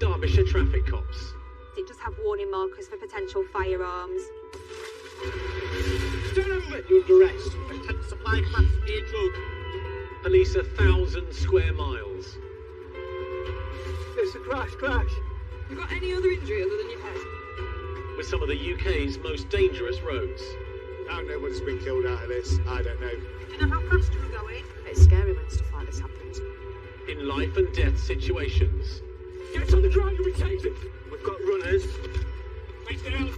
Derbyshire traffic cops. It does have warning markers for potential firearms. Stand over! You're under arrest. Attempt supply class A drug. Police 1,000 square miles. It's a crash. You got any other injury other than your head? With some of the UK's most dangerous roads. How no one's been killed out of this, I don't know. Do you know how fast you were going? It's scary when stuff like this happens. In life and death situations. Get on the ground, you'll be taken! We've got runners. Face down!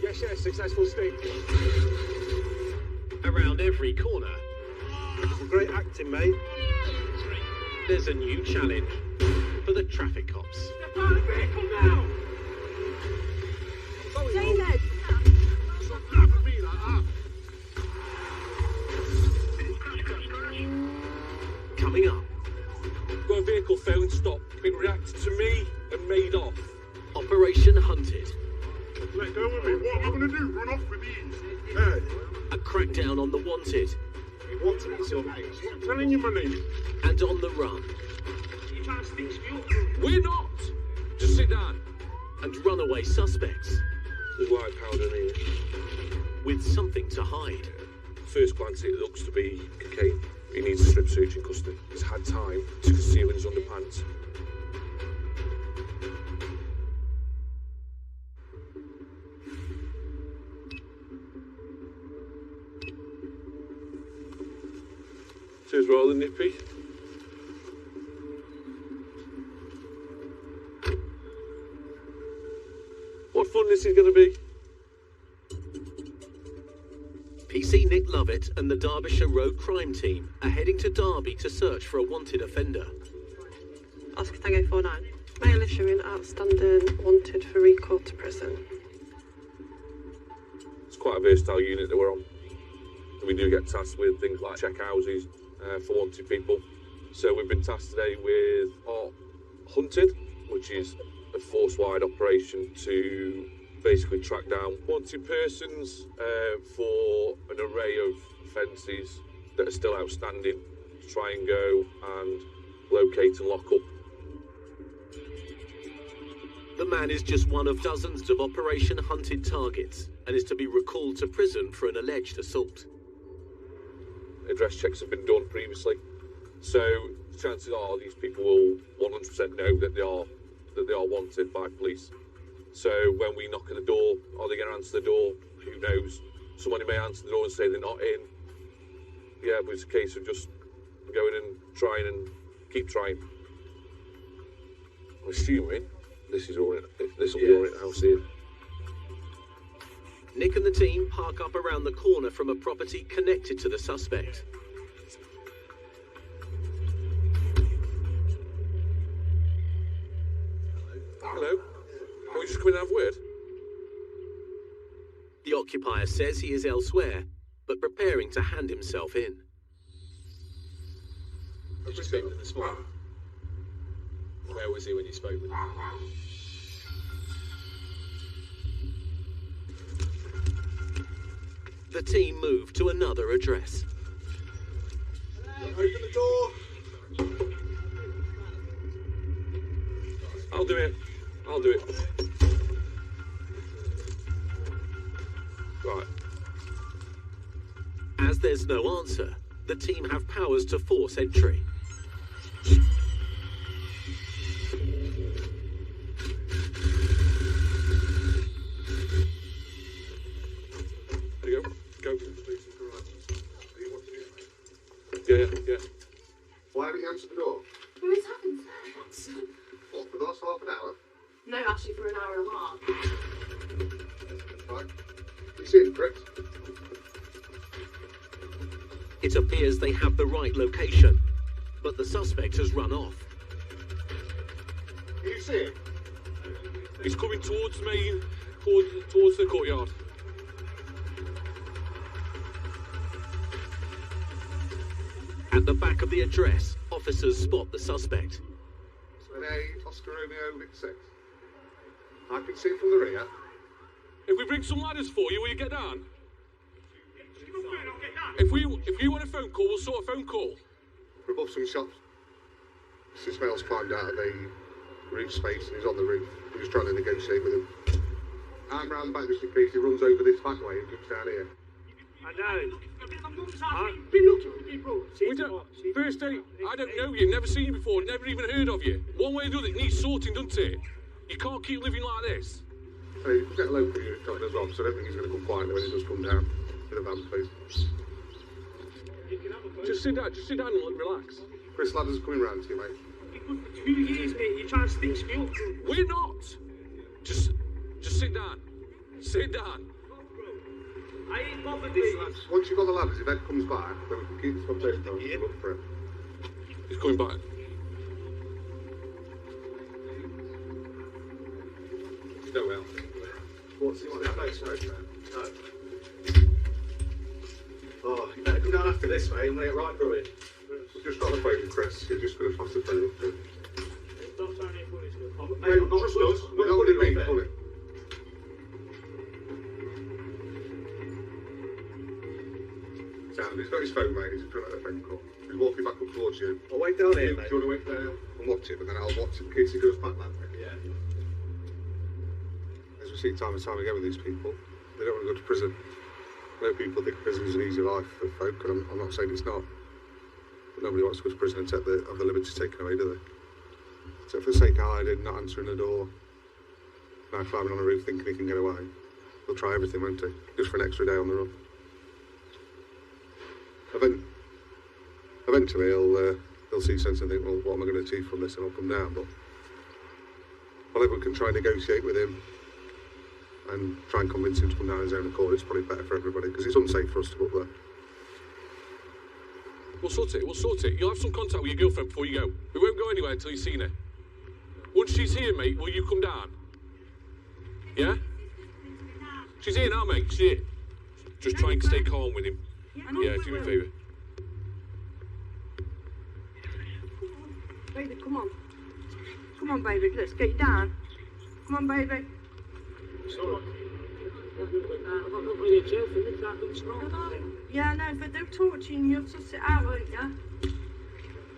Yes, successful sting. Around every corner. Great acting, mate. There's a new challenge for the traffic cops. Step out of the vehicle now! Stay there. Stop laughing at me like that. Coming up, Got a vehicle phone stopped. It reacted to me and made off. Operation Hunted. Let go of me. What am I going to do? Run off with these? Hey. A crackdown on the wanted You want to be so nice. I'm telling you, money. and on the run. You trying to speak to We're not. Just sit down. And runaway suspects There's white powder in here. with something to hide. First glance, it looks to be cocaine. He needs a strip search in custody. He's had time to conceal in his underpants. Says rolling nippy. What fun this is going to be. PC Nick Lovett and the Derbyshire Road Crime Team are heading to Derby to search for a wanted offender. Oscar Tango 49. Male issuing outstanding wanted for recall to prison. It's quite a versatile unit that we're on. We do get tasked with things like check houses for wanted people. So we've been tasked today with Hunted, which is a force-wide operation to basically track down wanted persons for an array of offences that are still outstanding, to try and go and locate and lock up. The man is just one of dozens of Operation Hunted targets and is to be recalled to prison for an alleged assault. Address checks have been done previously, so chances are these people will 100% know that they are wanted by police. So when we knock at the door, are they going to answer the door? Who knows? Somebody may answer the door and say they're not in. Yeah, but it's a case of just going and trying and keep trying. I'm assuming this will be all in the house here. Nick and the team park up around the corner from a property connected to the suspect. Hello? Can we just come in and have a word? The occupier says he is elsewhere, but preparing to hand himself in. Did you speak with him this morning? Where was he when you spoke with him? The team move to another address. Open the door. I'll do it. Right. As there's no answer, the team have powers to force entry. There you go. Go. Yeah. Why haven't you answered the door? Well, it's happened. What, for the last half an hour? No, actually for an hour and a half. Right. You see it, correct? It appears they have the right location, but the suspect has run off. Can you see it? He's coming towards me, towards the courtyard. At the back of the address, officers spot the suspect. An A, Oscar Romeo, Vic 6. I can see from the rear. If we bring some ladders for you, will you get down? If you want a phone call, we'll sort a phone call. We're above some shops. This male's climbed out of a roof space and he's on the roof. We're just trying to negotiate with him. I'm round back just in case he runs over this back way and comes down here. I know. We don't. First day, I don't know you, never seen you before, never even heard of you. One way or another, it needs sorting, doesn't it? You can't keep living like this. Hey, we'll get a local unit done as well, so I don't think he's going to come quietly when he does come down with a van, please. Just sit down and relax. Chris Ladders coming round to you, mate. For 2 years, mate, you're trying to stitch me up. We're not. Just sit down. Sit down. I ain't bothered this, lads. Once you've got the ladders, if Ed comes back, then we can keep this conversation on and look for him. He's coming back. No help. What's this place, mate? No. Oh, you better come down after this, mate, and lay it right through it. We've just got the phone with Chris. You're just going to pass the phone up to him. Don't sound any funny stuff. Mate, not trust us. We're not going to be funny. Sam, he's got his phone, mate. He's trying to make a phone call. He's walking back up towards you. I'll wait down here, mate. Do you want to wait there and watch it, but then I'll watch it in case he goes back that way. Yeah. As we see time and time again with these people, they don't want to go to prison. I know people think prison is an easy life for folk, and I'm not saying it's not. But nobody wants to go to prison and have the liberty taken away, do they? So for the sake of hiding, not answering the door, now climbing on a roof thinking he can get away, they'll try everything, won't they? Just for an extra day on the run. Eventually he'll see sense and think, well, what am I going to achieve from this, and I'll come down. But I think we can try and negotiate with him and try and convince him to come down his own accord. It's probably better for everybody, because it's unsafe for us to go up there. We'll sort it. You'll have some contact with your girlfriend before you go. We won't go anywhere until you've seen her. Once she's here, mate, will you come down? Yeah? She's here now, mate. She's here. Just try and stay calm with him. Yeah, do me a favour. Baby, come on. Come on, baby, let's get you down. Come on, baby. Sorry. I've got nobody in jail for this, that looks wrong. Yeah, I know, but they're torturing you, so sit out, won't you?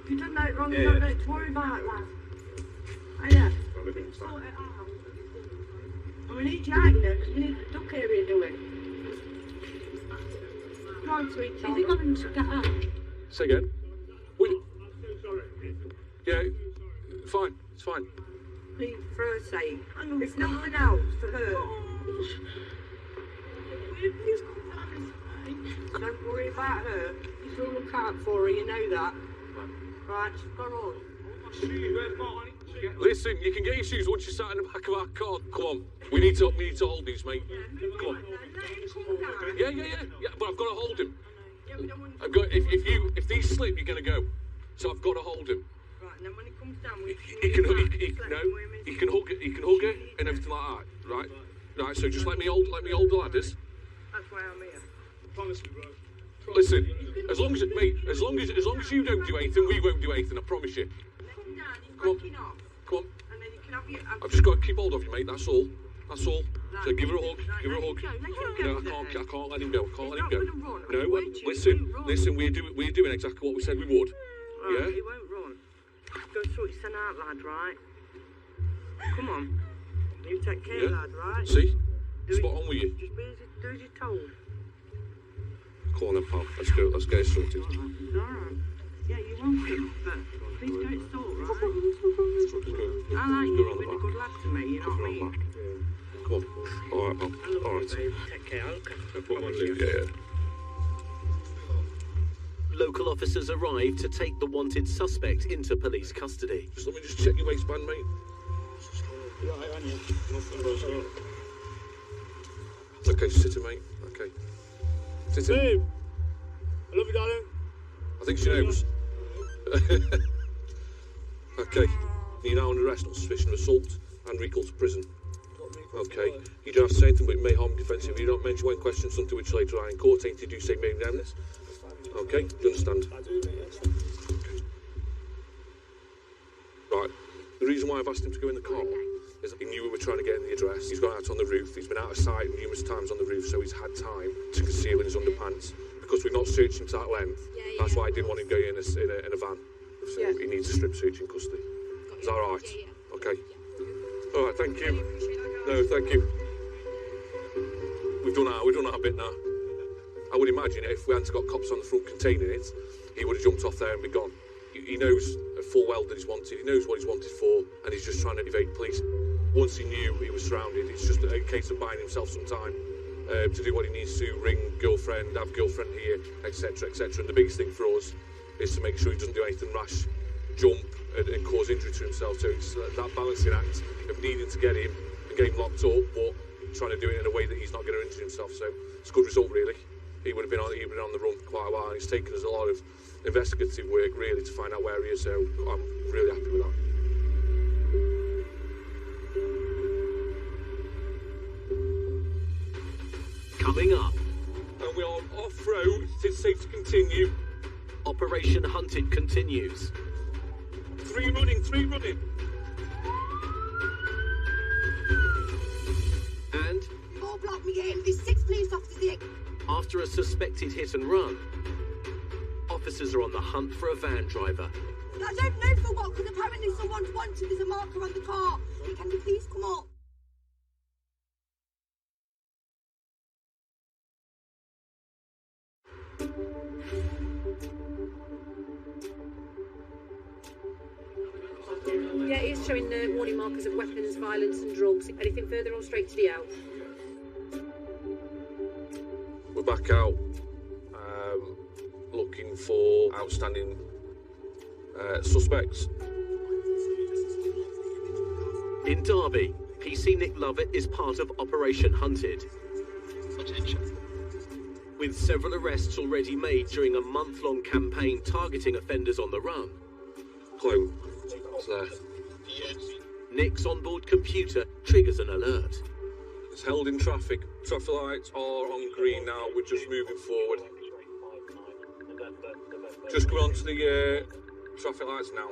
If you done that wrong, you don't know to worry about that. Oh, yeah. Sort it out. And we need you out there, because we need the duck area doing. Come on, sweetheart. Have you got him to get out? Say again? Yeah, fine. It's fine. Please, for her sake. If nothing else, for her. Please come down this way. Don't worry about her. You will look out for her, you know that. Right, she's gone on. Listen, you can get your shoes once you're sat in the back of our car. Come on. We need to hold these, mate. Come on. Yeah, but I've got to hold him. I've got if these slip, you're gonna go. So I've got to hold him. Right, and then when he comes down, he can hug her and everything like that. Right. So just let me hold the ladders. That's why I'm here. Promise me, bro. Listen, as long as you don't do anything, we won't do anything. I promise you. Come down, he's Come on. backing off. Come on. And then you can have your... I've just got to keep hold of you, mate. That's all. So give her a hug. Right, Give her a hug. No, I can't let him go. I can't let him go. No, listen. We're doing exactly what we said we would. Right, Yeah. he won't run. Go sort your son out, lad, right? Come on. You take care, lad, right? See? Spot on with you. Just do as you're told. Come on then, pal. Let's go. Let's get it sorted. Alright. Yeah, you want it, but please get it sorted, right? Let's go. I like you. You've been a good lad to me, you know what I mean? Come on. All right, pal. I love All you, right. babe. Take care. I'll look after Put my you. yeah. Local officers arrived to take the wanted suspect into police custody. Let me check your waistband, mate. It's okay, sit in, mate. Okay. Sit in. Babe, I love you, darling. I think she knows. Okay. You're now under arrest on suspicion of assault and recall to prison. Okay. You don't have to say anything, but it may harm you defensively. You don't mention when questioned, something which later on in court. Anything you do say may be this. Okay, do you understand? I do, mate, yes. Right. The reason why I've asked him to go in the car is that he knew we were trying to get in the address. He's gone out on the roof. He's been out of sight numerous times on the roof, so he's had time to conceal in his underpants. Because we've not searched him to that length, that's why I didn't want him going in a van. So Yeah. he needs a strip search in custody. Is that right? Okay. All right, thank you. No, thank you. We've done our bit now. I would imagine if we hadn't got cops on the front containing it, he would have jumped off there and be gone. He knows full well that he's wanted. He knows what he's wanted for, and he's just trying to evade police. Once he knew he was surrounded, it's just a case of buying himself some time to do what he needs to, ring girlfriend, have girlfriend here, etc., etc. And the biggest thing for us is to make sure he doesn't do anything rash, jump, and cause injury to himself. So it's that balancing act of needing to get him and get him locked up, but trying to do it in a way that he's not going to injure himself. So it's a good result, really. He would have been on the run for quite a while, and it's taken us a lot of investigative work, really, to find out where he is. So I'm really happy with that. Coming up, And we are off-road. It's safe to continue. Operation Hunted continues. Three running. And You've all blocked me in. There's 6 police officers here. after a suspected hit and run, officers are on the hunt for a van driver. I don't know for what, because apparently someone's wanted. There's a marker on the car. Can you please come up? Yeah, it is showing the warning markers of weapons, violence and drugs. Anything further or straight to the L? We're back out looking for outstanding suspects. In Derby, PC Nick Lovett is part of Operation Hunted. Attention. With several arrests already made during a month-long campaign targeting offenders on the run, Clone. It's there. Nick's onboard computer triggers an alert. It's held in traffic. Traffic lights are on green now. We're just moving forward. Just go on to the traffic lights now.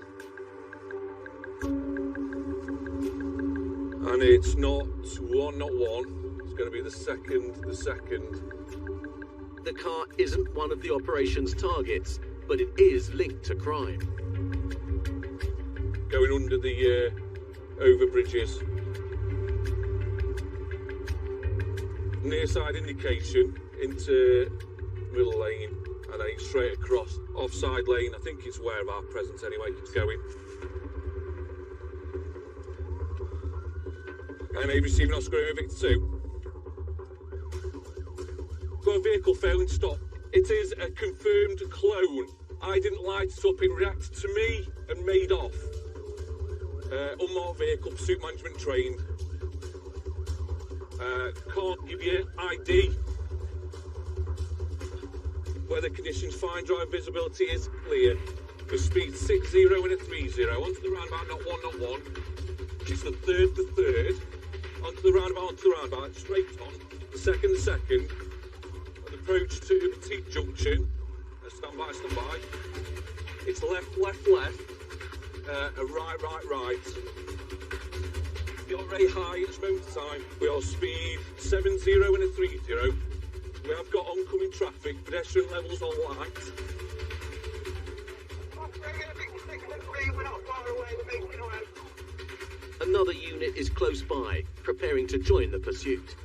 And it's not one. It's going to be the second. The car isn't one of the operation's targets, but it is linked to crime. Going under the over bridges. Near side indication into middle lane, and then it's straight across offside lane. I think it's where of our presence anyway. It's going. And maybe receiving Oscar over Victor 2. Got a vehicle failing to stop. It is a confirmed clone. I didn't light it up. It reacted to me and made off. Unmarked vehicle, pursuit management trained. Can't give you ID. Weather conditions fine, drive visibility is clear. The speed 60 and a 30. Onto the roundabout, not one. It's the third. Onto the roundabout, straight on. The second. An approach to the T junction. Stand by. It's left. A right. You're very high at this moment in time. We are speed 70 and a 30. We have got oncoming traffic, pedestrian levels on light. Another unit is close by, preparing to join the pursuit.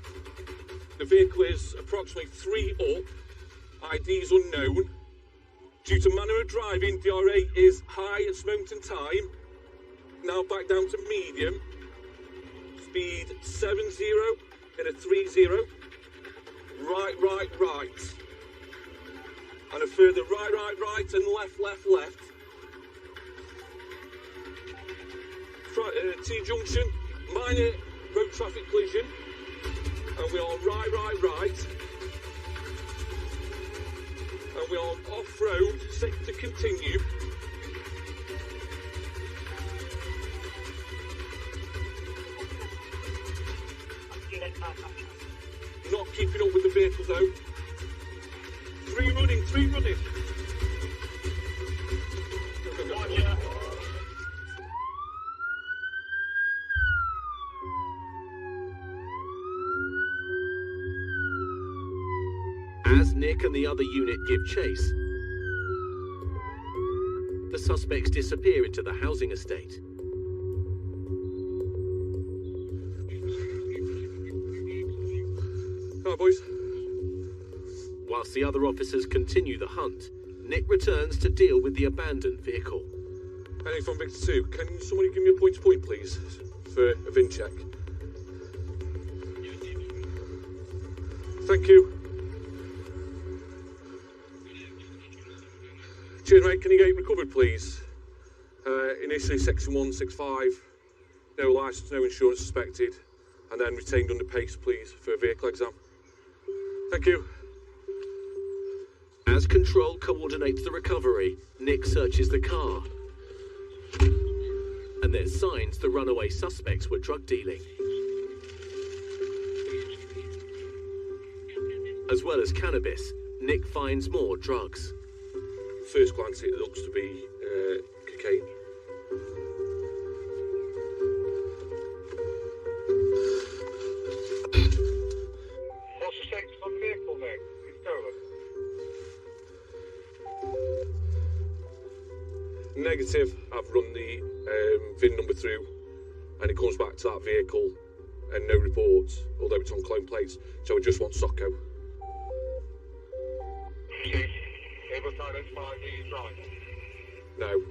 The vehicle is approximately 3 up, IDs unknown. Due to manner of driving, DRA is high at this moment in time. Now back down to medium. Speed 70 and a 30. Right. And a further right and left. T-junction, minor road traffic collision. And we are right. And we are off-road, safe to continue. Not keeping up with the vehicle though. Three running. As Nick and the other unit give chase, the suspects disappear into the housing estate. Hi, boys. Whilst the other officers continue the hunt, Nick returns to deal with the abandoned vehicle. Anything from Victor 2? Can somebody give me a point-to-point, please, for a VIN check? Thank you. Cheers, mate. Can you get it recovered, please? Initially, section 165. No licence, no insurance suspected. And then retained under pace, please, for a vehicle exam. Thank you. As Control coordinates the recovery, Nick searches the car. And there's signs the runaway suspects were drug dealing. As well as cannabis, Nick finds more drugs. First glance, it looks to be cocaine. What's the status on the vehicle, mate? It's stolen. Negative. I've run the VIN number through, and it comes back to that vehicle, and no reports, although it's on clone plates. So I just want Socko. Able to identify the driver? No.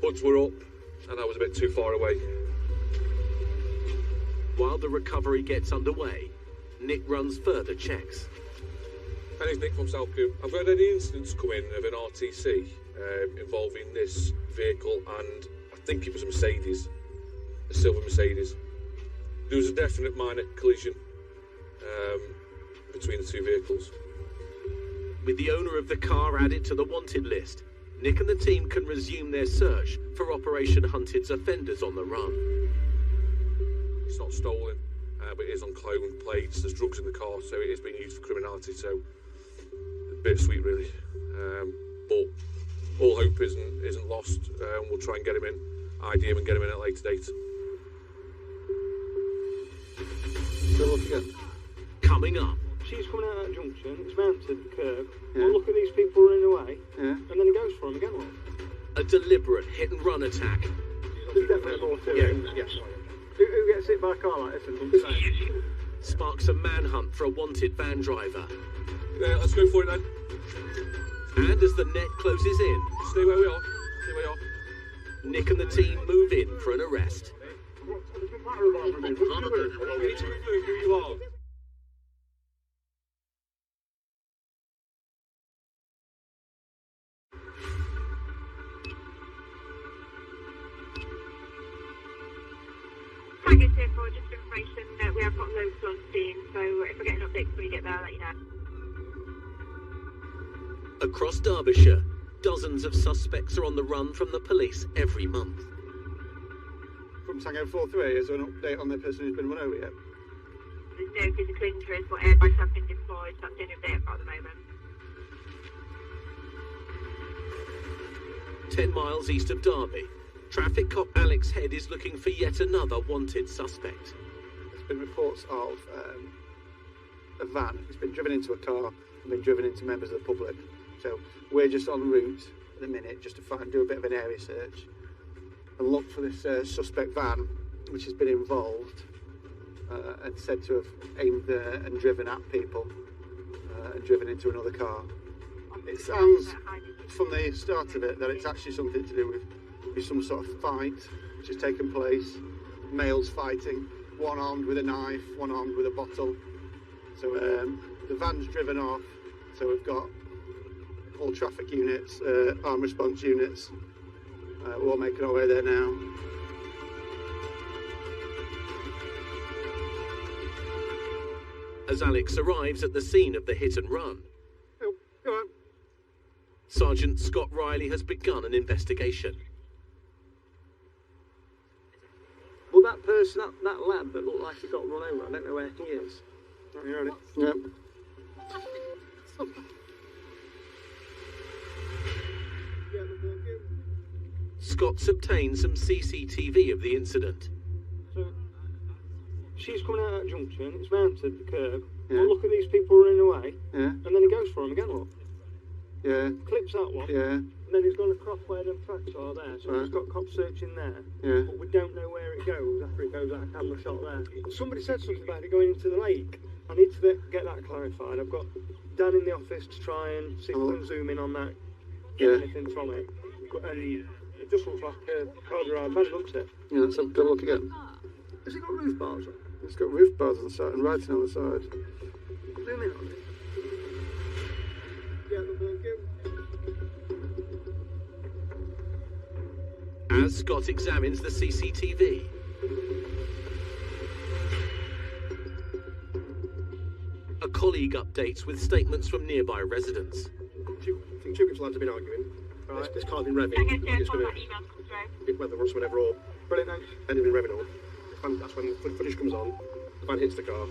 Hoods were up, and I was a bit too far away. While the recovery gets underway, Nick runs further checks. My name's Nick from Southcoombe. I've had any incidents come in of an RTC involving this vehicle, and I think it was a Mercedes, a silver Mercedes. There was a definite minor collision between the two vehicles. With the owner of the car added to the wanted list, Nick and the team can resume their search for Operation Hunted's offenders on the run. It's not stolen, but it is on clone plates. There's drugs in the car, so it is being used for criminality. So a bit sweet, really. But all hope isn't lost. We'll try and get him in, ID him, and get him in at a later date. Good luck again. Coming up, She's coming out of that junction, it's mounted to the curb. Yeah. Well, look at these people running away, Yeah. and then he goes for them again. Look. a deliberate hit-and-run attack. There's definitely more to it. Yes. Who gets hit by a car like this and doesn't say? Sparks a manhunt for a wanted van driver. Yeah, let's go for it then. And as the net closes in, Stay where we are. Stay where you are. Nick and the team move in for an arrest. We need to confirm who you are. Target's here for just information that we have got loads on scene, so if we get an update when we get there, I'll let you know. Across Derbyshire, dozens of suspects are on the run from the police every month. From Tango 43, is there an update on the person who's been run over yet? There's no physical injuries, but airbags have been deployed, so that's the only update I've got at the moment. 10 miles east of Derby, traffic cop Alex Head is looking for yet another wanted suspect. There's been reports of a van. It's been driven into a car and been driven into members of the public. So we're just en route at the minute just to do a bit of an area search and look for this suspect van, which has been involved and said to have aimed and driven at people and driven into another car. It sounds from the start of it that it's actually something to do with some sort of fight which has taken place. Males fighting, one armed with a knife, one armed with a bottle. So the van's driven off, so we've got all traffic units, armed response units. We're all making our way there now. As Alex arrives at the scene of the hit and run, Oh, go on. Sergeant Scott Riley has begun an investigation. Well, that person, that lad that looked like he got run over, I don't know where he is. You ready? Yep. Scott's obtained some CCTV of the incident. So, she's coming out of that junction, it's mounted to the curb. Yeah. Well, look at these people running away, Yeah. and then he goes for them again. Look. Yeah. Clips that one. Yeah. then he's gone across where them tracks are there, so he's got cops searching there. Yeah. But we don't know where it goes after it goes out of camera shot there. Somebody said something about it going into the lake. I need to get that clarified. I've got Dan in the office to try and see if we can zoom in on that, get anything from it. But it just looks like a corduroy van, doesn't it? Yeah, let's have a look again. Has it got roof bars on? It's got roof bars on the side and writing on the side. Zoom in on it. Yeah, thank you. As Scott examines the CCTV, a colleague updates with statements from nearby residents. I think two groups of lads have been arguing. Right. This car's been revving. It's going to be whether once whenever or brilliant, thanks. and they've been revving on. That's when the footage comes on. The van hits the car,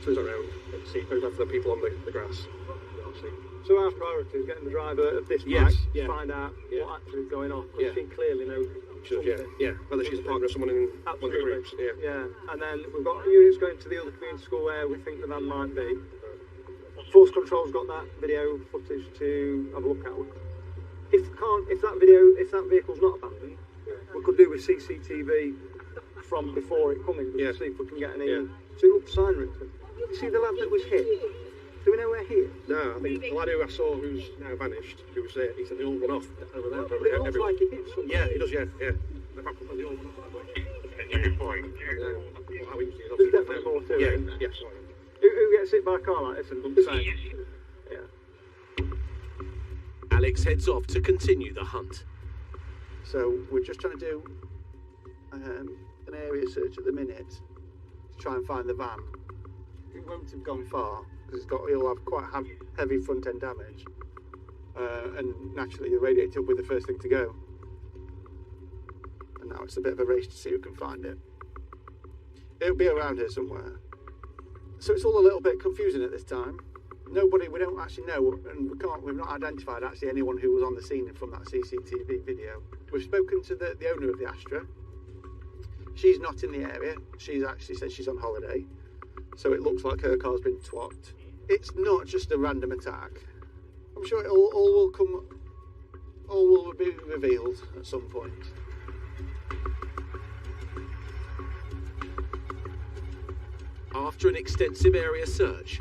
turns around, see it goes out for the people on the grass. So our priority is getting the driver of this bike to find out what actually is going on. Because she clearly knows something. Whether she's a partner or someone in one of the groups. Yeah, and then we've got units going to the other community school where we think the van might be. Force Control's got that video footage to have a look at. If that vehicle's not abandoned, we could do with CCTV from before it coming, just to see if we can get any. So it looks sign written. You see the lad that was hit? Do we know where he is? No, I think the lad who I saw who's now vanished, who was there, he said they all run off over there. But it looks like he hit someone. Yeah, he does, yeah. They all run off that way. There's definitely more to it. Yeah. Who gets hit by a car like this and doesn't say? Yeah. Alex heads off to continue the hunt. So we're just trying to do an area search at the minute to try and find the van. It won't have gone far because it'll have quite heavy front end damage, and naturally the radiator will be the first thing to go. And now it's a bit of a race to see who can find it. It'll be around here somewhere. So it's all a little bit confusing at this time. We don't actually know, and we've not identified actually anyone who was on the scene from that CCTV video. We've spoken to the owner of the Astra. She's not in the area. She's actually said she's on holiday. So it looks like her car's been twapped. It's not just a random attack. I'm sure all will be revealed at some point. After an extensive area search,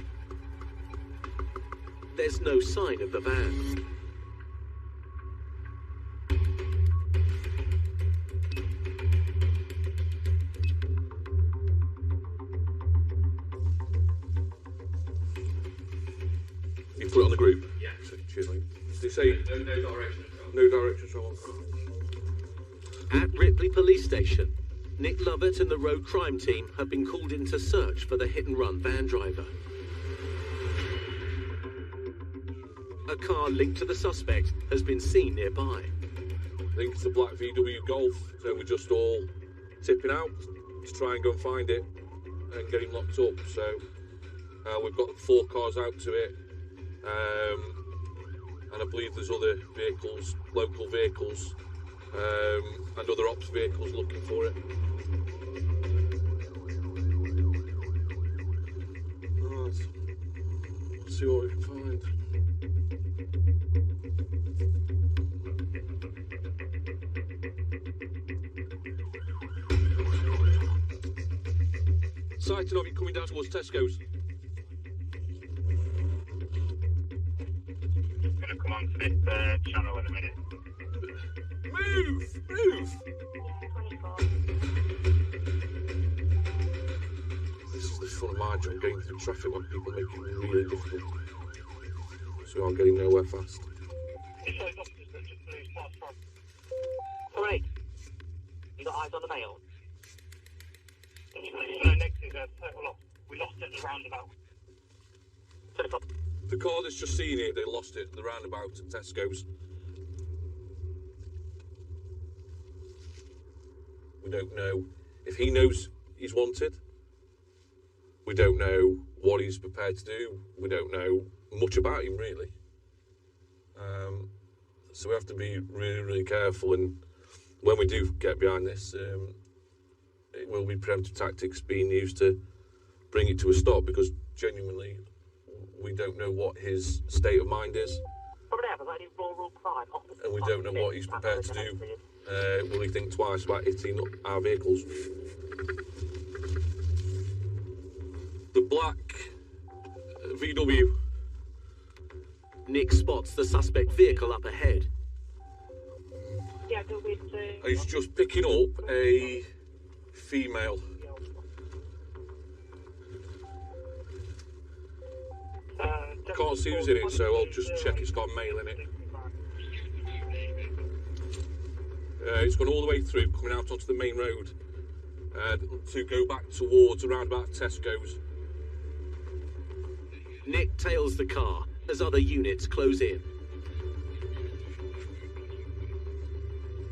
there's no sign of the van. You put it on the group? Yeah. Cheers, mate. Did they say no direction? No direction at all. At Ripley Police Station, Nick Lovett and the road crime team have been called in to search for the hit-and-run van driver. A car linked to the suspect has been seen nearby. I think it's a black VW Golf, so we're just all tipping out to try and go and find it and get him locked up. So we've got 4 cars out to it, and I believe there's other vehicles, local vehicles, and other ops vehicles looking for it. Let's see what we can find. Sighting of you coming down towards Tesco's. Just gonna come on to this channel in a minute. Move! Move! This is the fun of my job, going through traffic when people make it really difficult. So I'm getting nowhere fast. Alright. You got eyes on the mail? Next is we lost it at the roundabout. The car that's just seen it, they lost it at the roundabout at Tesco's. We don't know if he knows he's wanted. We don't know what he's prepared to do. We don't know much about him, really. So we have to be really, really careful. And when we do get behind this, it will be preemptive tactics being used to bring it to a stop, because genuinely we don't know what his state of mind is. and we don't know what he's prepared to do. Will he think twice about hitting our vehicles? The black VW. Nick spots the suspect vehicle up ahead. Yeah, go with He's just picking up a female. Can't see who's in it, so I'll just check it's got a male in it. It's gone all the way through, coming out onto the main road to go back towards around about Tesco's. Nick tails the car as other units close in.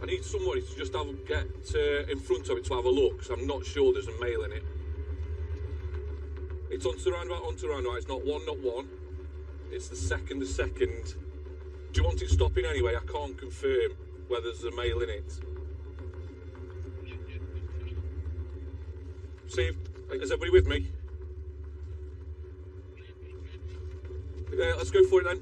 I need somebody to just get in front of it to have a look, because I'm not sure there's a male in it. It's onto the roundabout. It's not one. It's the second. Do you want it stopping anyway? I can't confirm whether there's a male in it. Steve, is everybody with me? Yeah, let's go for it then.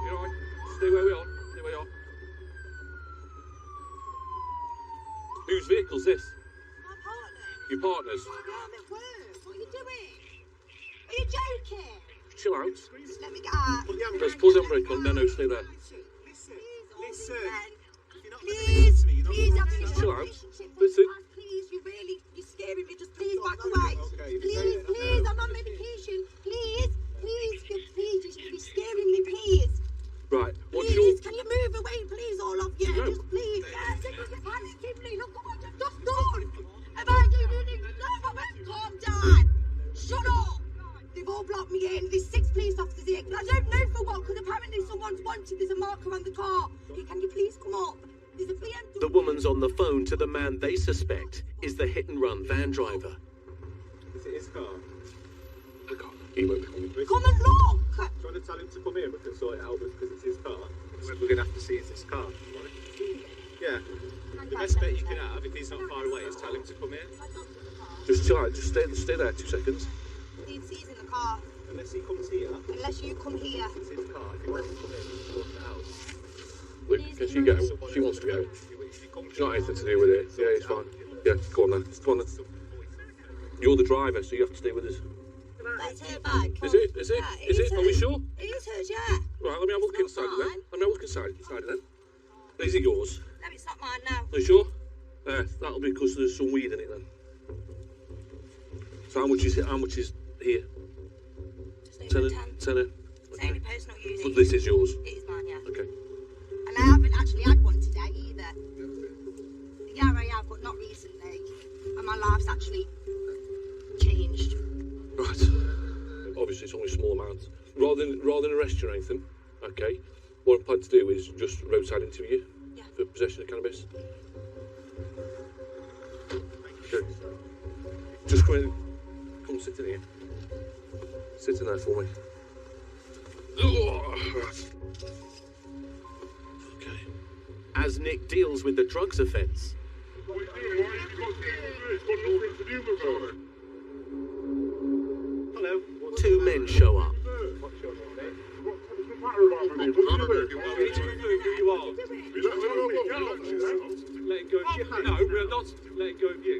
You alright? Stay where we are. Whose vehicle's this? My partner. Your partner's? Yeah, I'm at work. What are you doing? Are you joking? Chill out. Just let me get out. Let's pull the handbrake on. No, stay there. Please, I'm Chill out. Listen. Please, you're scaring me. Just please back away. Please, I'm on medication. Please, you're scaring me, please. Right, what's Please, can you move away, please, all of you? No. Just please. Yes, you're panicking me. Look what you've just done. Am I doing it? No, I won't. Calm down. Shut up. They've all blocked me in. There's 6 police officers here. I don't know for what, because apparently someone's wanted. There's a marker on the car. Can you please come up? There's a BMW. The woman's on the phone to the man they suspect is the hit-and-run van driver. Is it his car? He won't be coming. Come and look. Trying to tell him to come here, we can sort it out because it's his car. We're going to have to see it's his car. Right? Yeah. The best bet you can have, if he's not far away, is tell him to come here. Just chill out. Just stay there 2 seconds. He's in the car. Unless he comes here. Unless you come here. It's his car. If he wants to come in, sort it out. Luke, can she go? She wants to go. She's not anything to do with it. Yeah, it's fine. Yeah, go on then. You're the driver, so you have to stay with us. That's her bag. Is it? Yeah, Are we sure? It is hers, yeah. Right, let me have a look inside it then. Let me have a look inside it then. Is it yours? No, it's not mine now. Are you sure? That'll be because there's some weed in it then. So how much is here? Just over 10. Tenner. It's the only personal use. But this is yours? It is mine, yeah. Okay. And I haven't actually had one today either. Yeah, I have, but not recently. And my life's actually changed. Right. Obviously, it's only small amounts. Rather than arrest you or anything, okay, what I'm planning to do is just roadside interview you for possession of cannabis. Okay. Just come sit in here. Sit in there for me. Right. Okay. As Nick deals with the drugs offence. Hello. 2 men show up. What's your name, mate? Let it go of you. No, we're not letting go of you.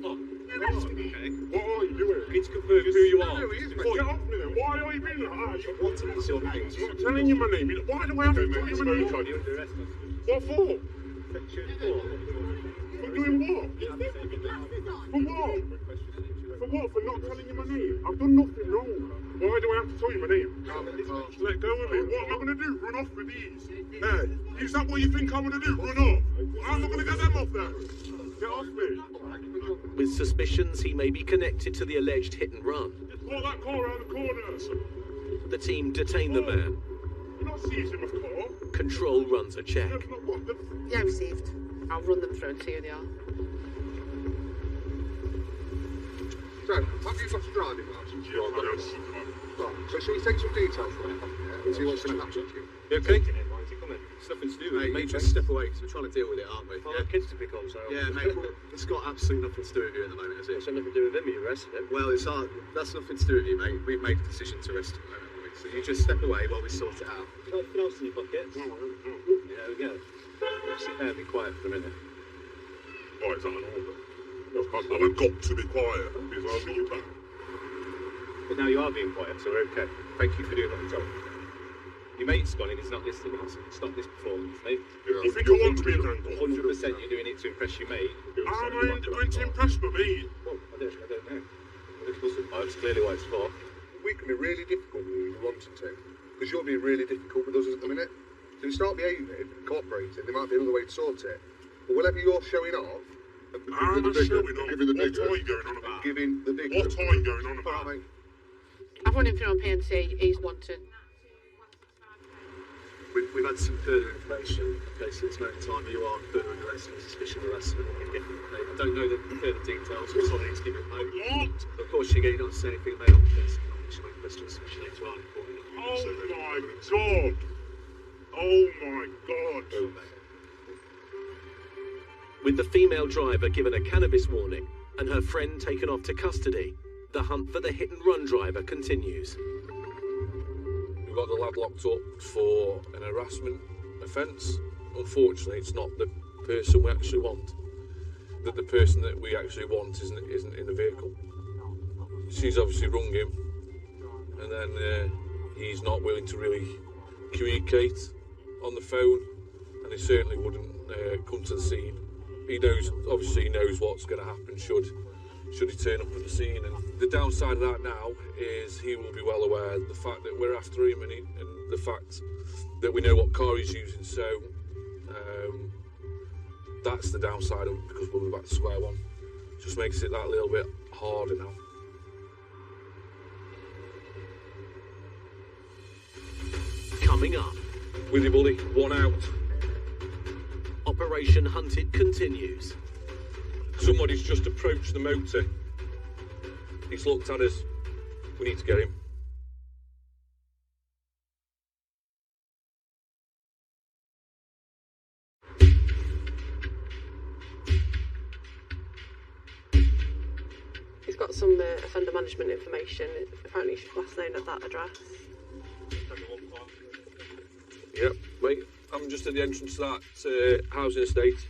Oh. Okay. What are you doing? I need to confirm who you are. Get off me then. Why are you being like that? What is your name? I'm not telling you my name. Why do I have to tell you my name? You're under arrest. What for? Section 4. For doing what? For what? For what? For not telling you my name? I've done nothing wrong. Why do I have to tell you my name? Let go of me. What am I going to do? Run off with these? Hey, is that what you think I'm going to do? Run off? I'm not going to get them off there. Get off me. With suspicions he may be connected to the alleged hit and run. Just pull that car around the corner. The team detain the man. You're not seizing my car. Control runs a check. Yeah, received. I'll run them through and see who they are. So, have you got a driving licence? Right, so shall we take some details from him? See what's going to happen to you? You okay? It's nothing to do with it, mate. Just step away, because we're trying to deal with it, aren't we? I've got kids to pick on, so... Yeah, mate, it's got absolutely nothing to do with you at the moment, has it? It's nothing to do with him, you arrested him. Well, that's nothing to do with you, mate. We've made the decision to arrest him, haven't we? So you just step away while we sort it out. Anything else in your pockets? Yeah, there we go. Sit there and be quiet for a minute. Why is that an order? I've got to be quiet because I'll be back. But now you are being quiet, so we're okay. Thank you for doing what you told me. Your mate's gone in, he's not listening. Stop this performance, mate. You think I want to be in handcuffs? 100% you're doing it to impress your mate. How am I going to impress my mate? Well, I don't know. That's clearly what it's for. We can be really difficult with you if you wanted to, because you're being really difficult with us at the minute. So if you start behaving and cooperating, there might be another way to sort it. But whenever you're showing off, I'm not showing off. What are you going on about? Giving the big. What are you going on about? I've run him through on PNC. He's wanted. We've had some further information. Okay, so at this moment in time, you are further under arrest on suspicion of arrest. I don't know the further details. We're sorry to give it a What? Of course, you don't say anything about this. She'll make questions later on. Oh my god! Oh my god! With the female driver given a cannabis warning and her friend taken off to custody, the hunt for the hit-and-run driver continues. We've got the lad locked up for an harassment offence. Unfortunately, it's not the person we actually want. The person that we actually want isn't in the vehicle. She's obviously rung him, and then he's not willing to really communicate on the phone, and he certainly wouldn't come to the scene. He knows what's going to happen should he turn up at the scene, and the downside of that now is he will be well aware of the fact that we're after him and the fact that we know what car he's using, so that's the downside of it, because we'll be back to square one. Just makes it that little bit harder now. Coming up. With you, bully, one out. Operation Hunted continues. Somebody's just approached the motor. He's looked at us. We need to get him. He's got some offender management information. Apparently she's last known at that address. Yep, mate. I'm just at the entrance to that housing estate.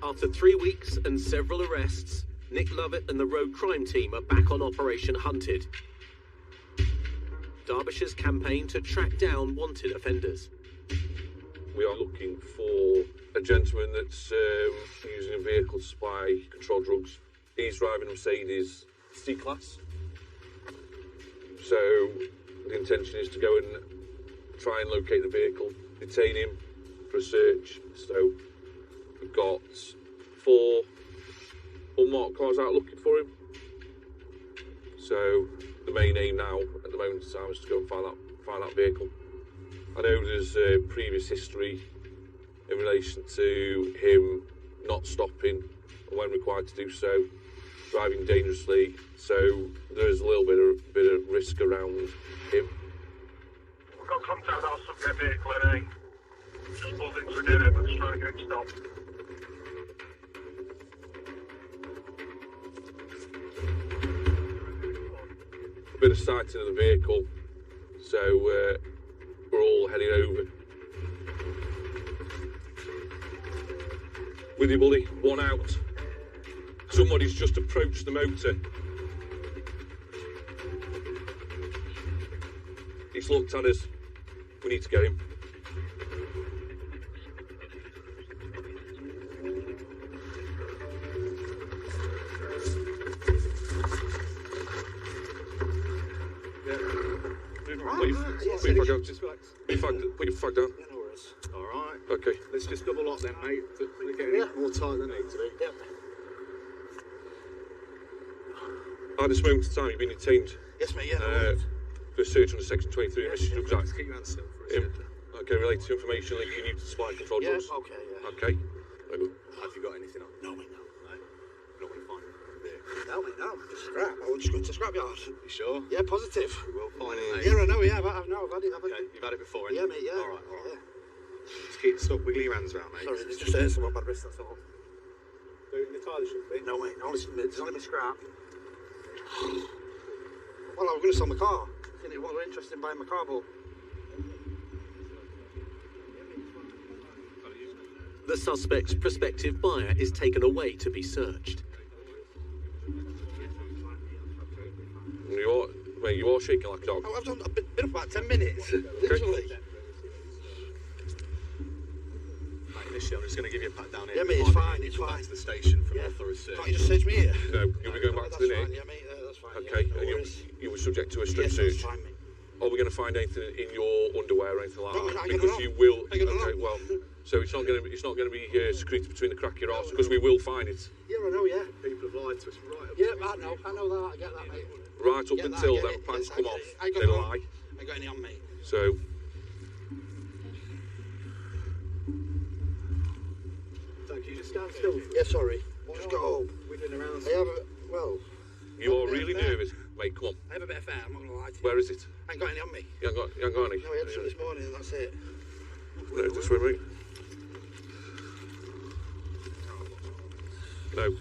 After 3 weeks and several arrests, Nick Lovett and the road crime team are back on Operation Hunted. Derbyshire's campaign to track down wanted offenders. We are looking for a gentleman that's using a vehicle to supply controlled drugs. He's driving a Mercedes C-Class. So the intention is to go and try and locate the vehicle, detain him for a search. So we've got 4 unmarked cars out looking for him. So the main aim now at the moment in time is to go and find that vehicle. I know there's previous history in relation to him not stopping when required to do so, driving dangerously. So there's a little bit of risk around him. We've got contact with our subject vehicle at A. Just pulled into a dead end and trying to get it stopped. A bit of sighting of the vehicle, so we're all heading over. With you, bully, one out. Somebody's just approached the motor. He's looked at us. We need to get him. Put your flag down. Yeah, no worries. All right. Okay. Let's just double lock then, mate. They're getting more tight than they need to be. Yep. At this moment in time, you've been detained. Yes, mate, yeah, no worries. For a search under Section 23 of Mrs. Drugs Act. Just keep your hands still for a second. Okay, related to information linking you to supply controlled drugs. Okay, yeah. Okay. Very good. Have you got anything on? No, mate, no. No. Not going to find it. No, mate, no. Just scrap. I would just going to scrapyard. You sure? Yeah, positive. We will find it. Yeah, I know, yeah, I've had it. Okay, you've had it before, Yeah, mate, yeah. All right. Just stop wiggling your hands around, mate. Sorry, it's just hurts about bad wrist, that's all. Do it in the car, there shouldn't be. No, mate, no, listen, there's only been scrap. Well, I was going to sell my car. It wasn't interested in buying my car, but... The suspect's prospective buyer is taken away to be searched. You are shaking like a dog. Oh, I've done been up about 10 minutes, literally. Initially, I'm just going to give you a pat down here. Yeah, mate, it's fine, it's fine. Back to the station for more thorough search. Can't you just search me here? No, you'll be going back to the fine, Nick. yeah, mate, that's fine. Okay, yeah, and you were subject to a strip yes, search. That's fine, mate. Are we going to find anything in your underwear or anything like No, that? I Because you will. I got it Okay, well, so it's not going to be secreted between the crack of your arse because we will find it. Yeah, I know, yeah. People have lied to us right up Yeah, I know that, I get that, mate. Right up Get that, until I get them it. pants Yes, I come get off, it. I got they it on. lie. I got any on, mate. So. Can you just stand still? Yeah, sorry. Just got home. Wiggling around. I have a, well... You are really nervous. Mate, come on. I have a bit of fare, I'm not going to lie to you. Where is it? I ain't got any on me. You ain't got any? No, I had some this morning and that's it. No, this way, mate. No.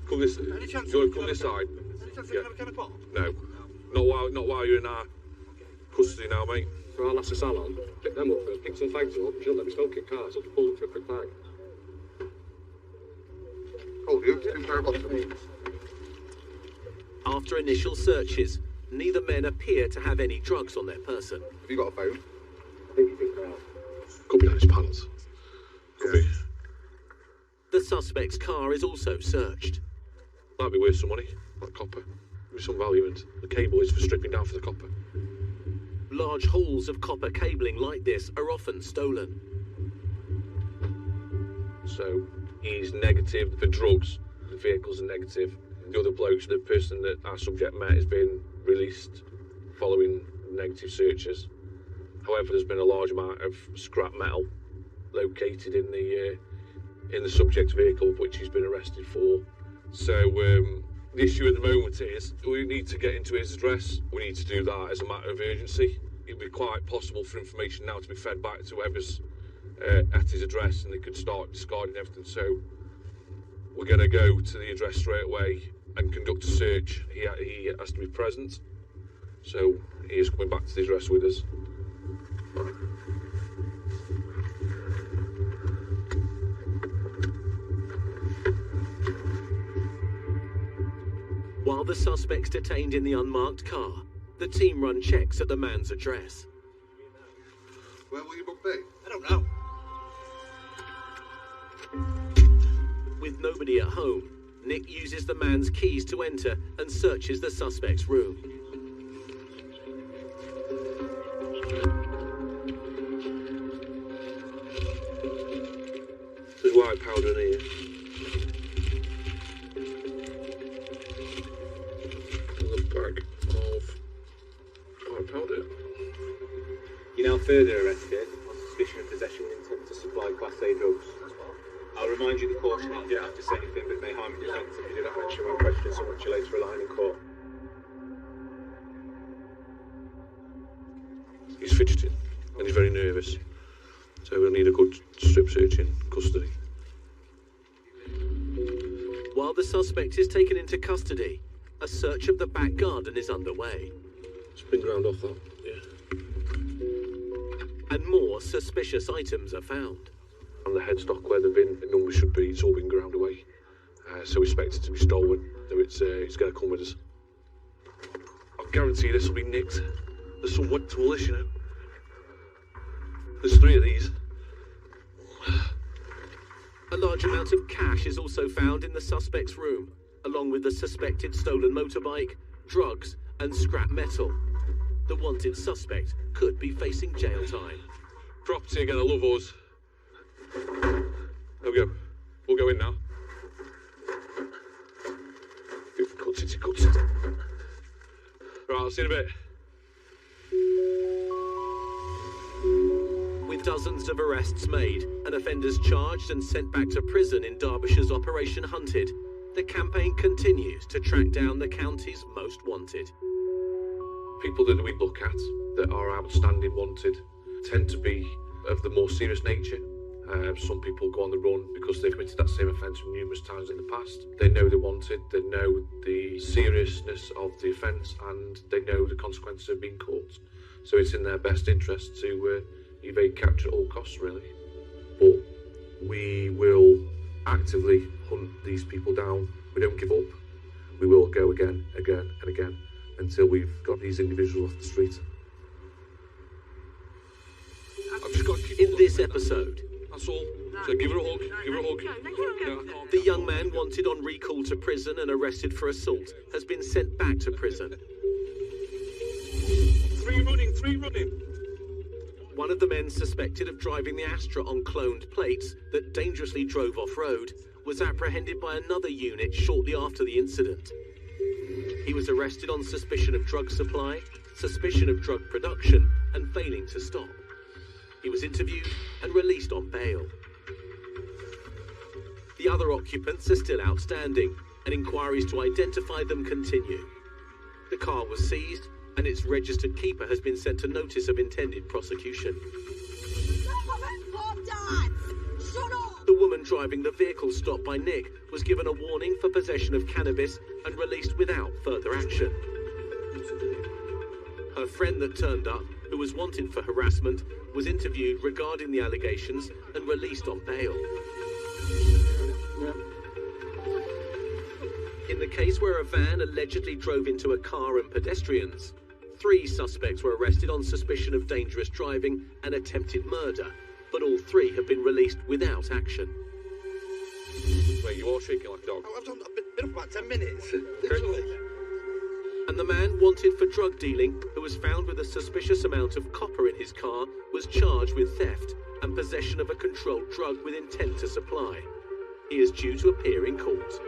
Come this. Any chance Go you come can this have side. Any chance you can have a can of pop? No. Not while you're in our custody now, mate. So I'll ask the salon, pick them up, pick some fags up, she'll let me smoke in cars, I'll just pull them for a quick bag. Oh, you two pair of boxes. After initial searches, neither men appear to have any drugs on their person. Have you got a phone? I think you think now. Could be on his pants. Could be. The suspect's car is also searched. Might be worth some money, like copper. With some value in it. The cable is for stripping down for the copper. Large hauls of copper cabling like this are often stolen. So he's negative for drugs. The vehicles are negative. The other blokes, the person that our subject met, has been released following negative searches. However, there's been a large amount of scrap metal located in the subject's vehicle, which he's been arrested for. So the issue at the moment is we need to get into his address. We need to do that as a matter of urgency. It'd be quite possible for information now to be fed back to whoever's at his address, and they could start discarding everything. So we're going to go to the address straight away and conduct a search. He has to be present. So he is coming back to the address with us. While the suspect's detained in the unmarked car, the team run checks at the man's address. Where will your book be? I don't know. With nobody at home, Nick uses the man's keys to enter and searches the suspect's room. There's white powder in here. A bag of white powder. You're now further arrested on suspicion of possession with intent to supply Class A drugs. I'll remind you the caution that you don't have to say anything, but it may harm your defence if you do not mention when questioned, so much you later relying in court. He's fidgeting and he's very nervous. So we'll need a good strip search in custody. While the suspect is taken into custody, a search of the back garden is underway. It's been ground off that, yeah. And more suspicious items are found. On the headstock where the VIN number should be, it's all been ground away. So we expect it to be stolen, so it's going to come with us. I guarantee this will be nicked. There's some wet to all this, you know. There's 3 of these. A large amount of cash is also found in the suspect's room, along with the suspected stolen motorbike, drugs, and scrap metal. The wanted suspect could be facing jail time. Property are going to love us. There we go. We'll go in now. If it cuts it, it cuts it. Right, I'll see you in a bit. With dozens of arrests made and offenders charged and sent back to prison in Derbyshire's Operation Hunted, the campaign continues to track down the county's most wanted. People that we look at that are outstanding wanted tend to be of the more serious nature. Some people go on the run because they've committed that same offence numerous times in the past. They know they're wanted, they know the seriousness of the offence, and they know the consequences of being caught. So it's in their best interest to evade capture at all costs, really. But we will actively hunt these people down. We don't give up. We will go again, again, and again until we've got these individuals off the street. I've just got to keep in this episode. That's all. So give her a hug. Give her a hug. The young man wanted on recall to prison and arrested for assault has been sent back to prison. Three running. One of the men suspected of driving the Astra on cloned plates that dangerously drove off-road was apprehended by another unit shortly after the incident. He was arrested on suspicion of drug supply, suspicion of drug production, and failing to stop. He was interviewed and released on bail. The other occupants are still outstanding, and inquiries to identify them continue. The car was seized, and its registered keeper has been sent a notice of intended prosecution. The woman driving the vehicle stopped by Nick was given a warning for possession of cannabis and released without further action. Her friend that turned up, who was wanted for harassment, was interviewed regarding the allegations and released on bail. In the case where a van allegedly drove into a car and pedestrians, 3 suspects were arrested on suspicion of dangerous driving and attempted murder, but all 3 have been released without action. Wait, you are shaking like a dog. I've been up about 10 minutes, literally. And the man wanted for drug dealing, who was found with a suspicious amount of copper in his car, was charged with theft and possession of a controlled drug with intent to supply. He is due to appear in court.